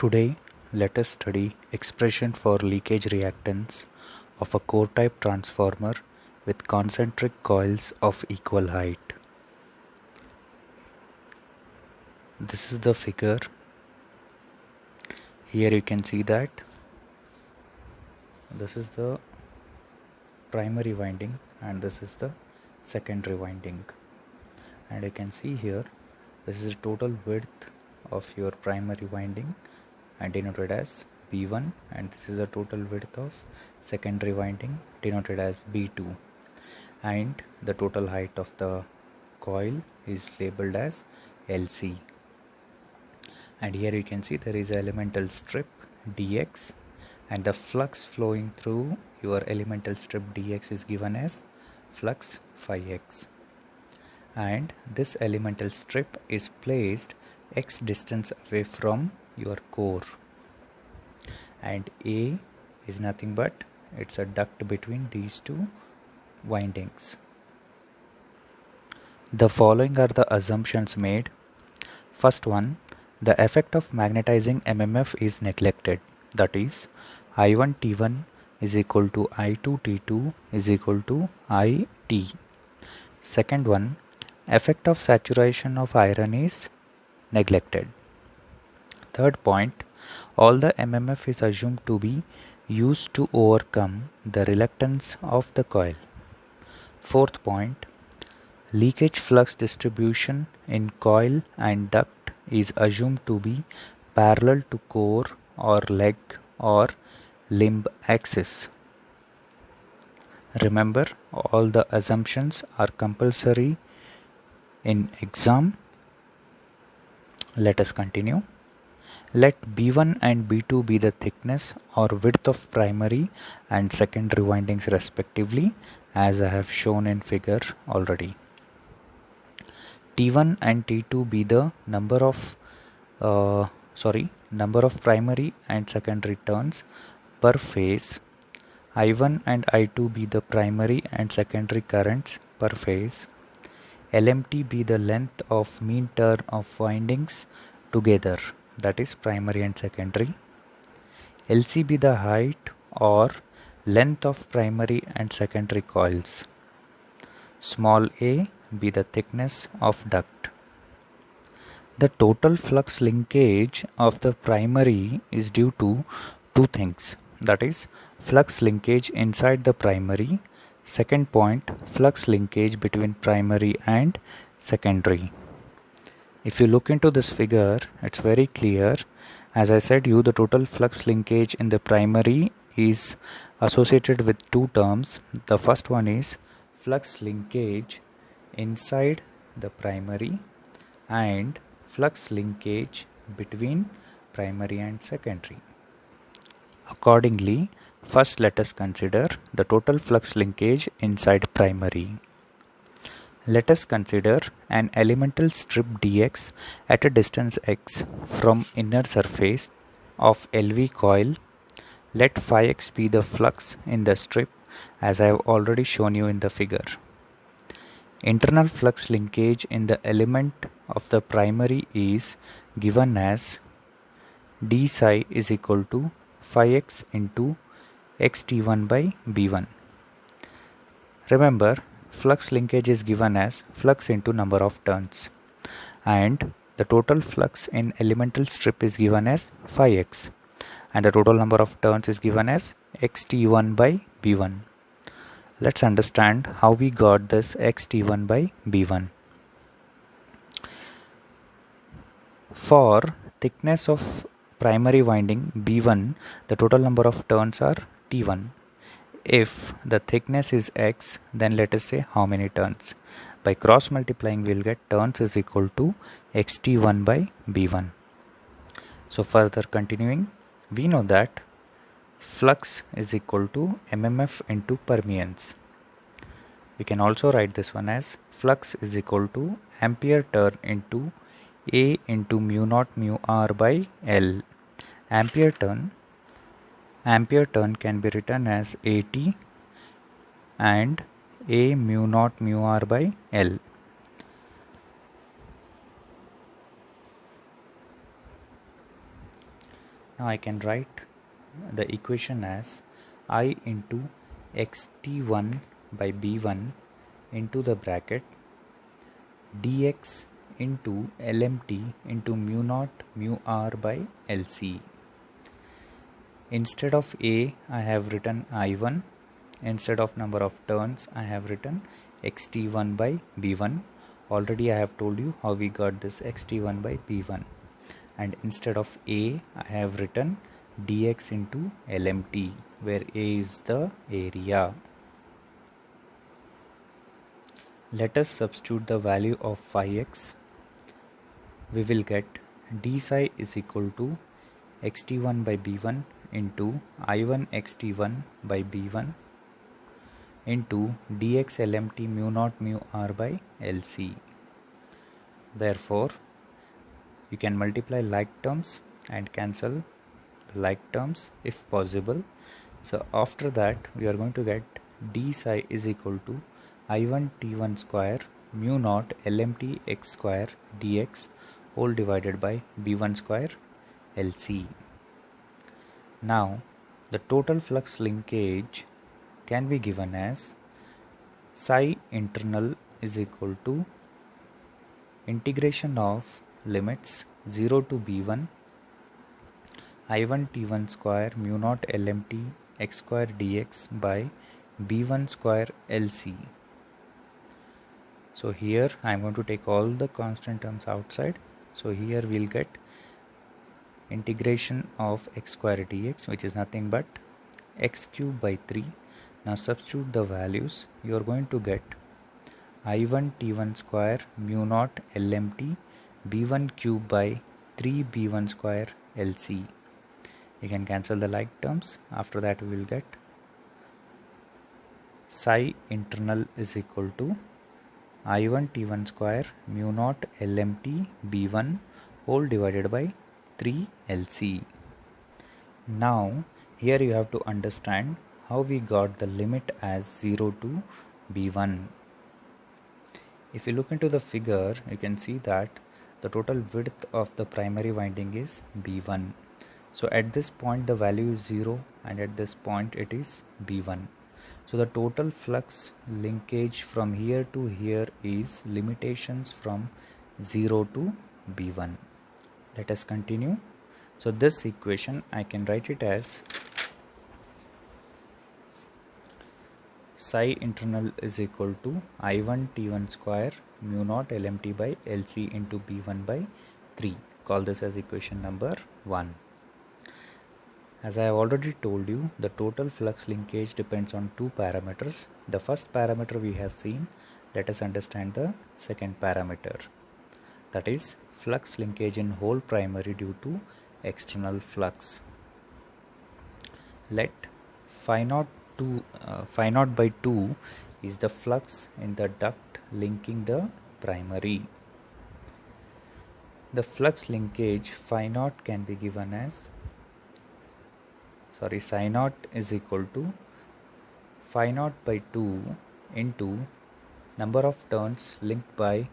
Today, let us study expression for leakage reactance of a core-type transformer with concentric coils of equal height. This is the figure. Here you can see that this is the primary winding and this is the secondary winding. And you can see here, this is the total width of your primary winding and denoted as B1, and this is the total width of secondary winding denoted as B2, and the total height of the coil is labeled as LC. And here you can see there is an elemental strip dx, and the flux flowing through your elemental strip dx is given as flux phi x, and this elemental strip is placed x distance away from your core, and A is nothing but it's a duct between these two windings. The following are the assumptions made. First one, the effect of magnetizing MMF is neglected, that is I1 T1 is equal to I2 T2 is equal to IT. Second one, effect of saturation of iron is neglected. Third point, all the MMF is assumed to be used to overcome the reluctance of the coil. Fourth point, leakage flux distribution in coil and duct is assumed to be parallel to core or leg or limb axis. Remember, all the assumptions are compulsory in exam. Let us continue. Let B1 and B2 be the thickness or width of primary and secondary windings respectively, as I have shown in figure already. T1 and T2 be the number of primary and secondary turns per phase. I1 and I2 be the primary and secondary currents per phase. LMT be the length of mean turn of windings together, that is primary and secondary. LC be the height or length of primary and secondary coils. Small a be the thickness of duct. The total flux linkage of the primary is due to two things, that is flux linkage inside the primary. Second point, flux linkage between primary and secondary. If you look into this figure, it's very clear. As I said you, the total flux linkage in the primary is associated with two terms. The first one is flux linkage inside the primary and flux linkage between primary and secondary. Accordingly, first let us consider the total flux linkage inside primary. Let us consider an elemental strip dx at a distance x from inner surface of LV coil. Let phi x be the flux in the strip, as I have already shown you in the figure. Internal flux linkage in the element of the primary is given as d psi is equal to phi x into xt1 by b1. Remember, flux linkage is given as flux into number of turns, and the total flux in elemental strip is given as phi x, and the total number of turns is given as xt1 by b1. Let's understand how we got this xt1 by b1. For thickness of primary winding B1, the total number of turns are T1. If the thickness is x, then let us say how many turns. By cross multiplying, we will get turns is equal to xt1 by b1. So further continuing, we know that flux is equal to MMF into permeance. We can also write this one as flux is equal to ampere turn into A into mu naught mu r by L. Ampere turn can be written as AT and A mu naught mu r by L. Now I can write the equation as I into xt1 by b1 into the bracket dx into lmt into mu naught mu r by lc. Instead of a, I have written I1. Instead of number of turns, I have written xt1 by b1. Already I have told you how we got this xt1 by b1. And instead of a, I have written dx into lmt, where a is the area. Let us substitute the value of phi x. We will get d psi is equal to xt1 by b1 into I1 xt1 by b1 into dx lmt mu naught mu r by lc. Therefore, you can multiply like terms and cancel the like terms if possible. So after that, we are going to get d psi is equal to I1 t1 square mu naught lmt x square dx whole divided by b1 square lc. Now, the total flux linkage can be given as psi internal is equal to integration of limits 0 to b1 I1 t1 square mu naught lmt x square dx by b1 square lc. So here I am going to take all the constant terms outside. So here we will get integration of x square dx, which is nothing but x cube by 3. Now substitute the values. You are going to get I1 t1 square mu naught lmt b1 cube by 3 b1 square lc. You can cancel the like terms. After that we will get psi internal is equal to I1 t1 square mu naught lmt b1 whole divided by 3 lc. Now here you have to understand how we got the limit as 0 to b1. If you look into the figure, you can see that the total width of the primary winding is b1. So at this point the value is 0 and at this point it is b1. So the total flux linkage from here to here is limitations from 0 to b1. Let us continue. So this equation I can write it as psi internal is equal to I1 t1 square mu naught lmt by lc into b1 by 3. Call this as equation number 1. As I have already told you, the total flux linkage depends on two parameters. The first parameter we have seen. Let us understand the second parameter. That is flux linkage in whole primary due to external flux. Let phi naught by 2 is the flux in the duct linking the primary. The flux linkage phi naught can be given as psi naught is equal to phi naught by 2 into number of turns linked by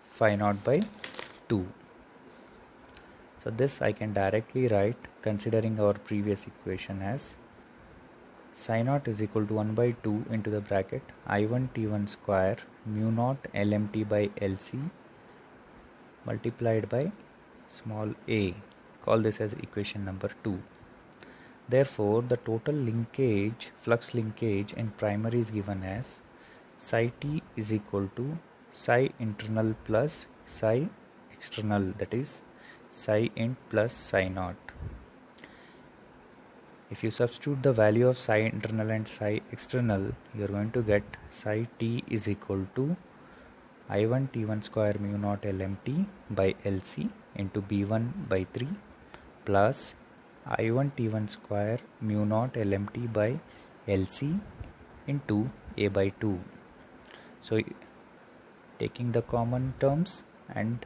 phi naught by 2. So this I can directly write considering our previous equation as psi naught is equal to 1 by 2 into the bracket I1 t1 square mu naught lmt by lc multiplied by small a. Call this as equation number 2. Therefore, the total linkage, flux linkage in primary is given as psi t is equal to psi internal plus psi external, that is psi int plus psi naught. If you substitute the value of psi internal and psi external, you are going to get psi t is equal to I1 t1 square mu naught lmt by lc into b1 by 3 plus I1 t1 square mu naught lmt by lc into a by 2. So taking the common terms and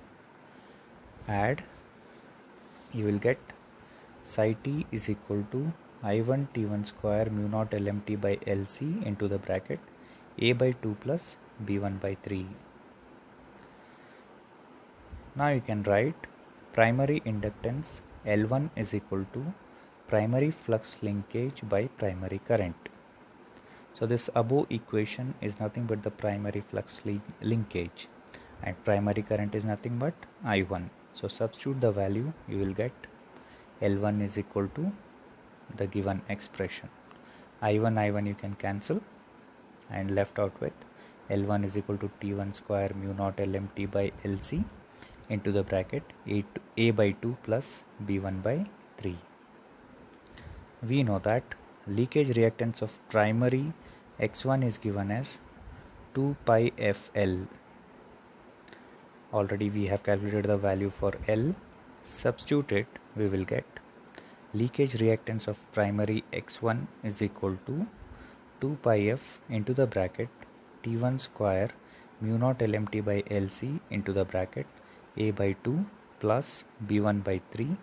add, you will get psi t is equal to I1 t1 square mu naught lmt by lc into the bracket a by 2 plus b1 by 3. Now you can write primary inductance L1 is equal to primary flux linkage by primary current. So this above equation is nothing but the primary flux linkage, and primary current is nothing but I1. So substitute the value, you will get L1 is equal to the given expression. I1 you can cancel and left out with L1 is equal to T1 square mu naught LMT by LC into the bracket A by 2 plus B1 by 3. We know that leakage reactance of primary X1 is given as 2 pi FL. Already we have calculated the value for L. Substitute it, we will get leakage reactance of primary X1 is equal to 2 pi F into the bracket T1 square mu naught LMT by LC into the bracket A by 2 plus B1 by 3,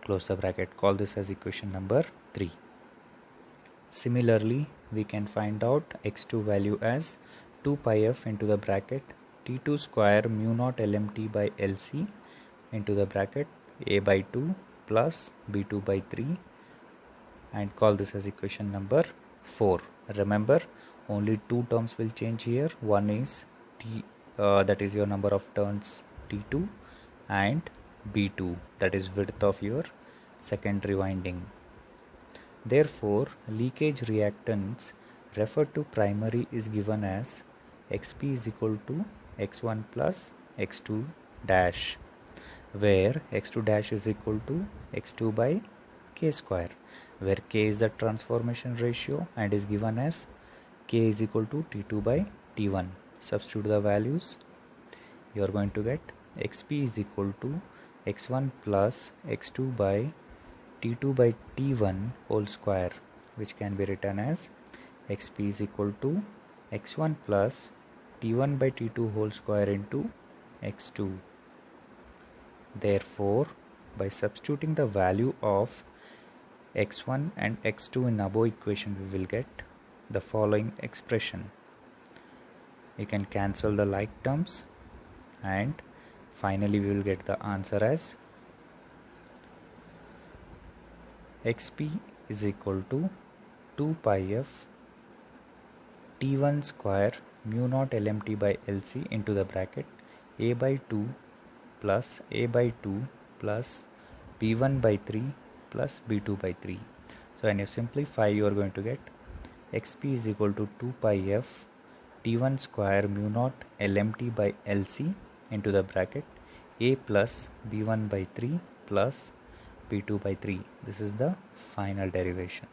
close the bracket. Call this as equation number 3. Similarly, we can find out X2 value as 2 pi F into the bracket T2 square mu naught LMT by LC into the bracket A by 2 plus B2 by 3, and call this as equation number 4. Remember, only two terms will change here. One is T, that is your number of turns T2, and B2, that is width of your secondary winding. Therefore, leakage reactance referred to primary is given as XP is equal to X1 plus X2 dash, where X2 dash is equal to X2 by K square, where K is the transformation ratio and is given as K is equal to T2 by T1. Substitute the values, you are going to get XP is equal to X1 plus X2 by T2 by T1 whole square, which can be written as XP is equal to X1 plus T1 by T2 whole square into X2. Therefore, by substituting the value of X1 and X2 in above equation, we will get the following expression. You can cancel the like terms, and finally we will get the answer as XP is equal to 2 pi F T1 square mu naught LMT by LC into the bracket A by 2 plus A by 2 plus B1 by 3 plus B2 by 3. So when you simplify, you are going to get XP is equal to 2 pi F T1 square mu naught LMT by LC into the bracket A plus B1 by 3 plus B2 by 3. This is the final derivation.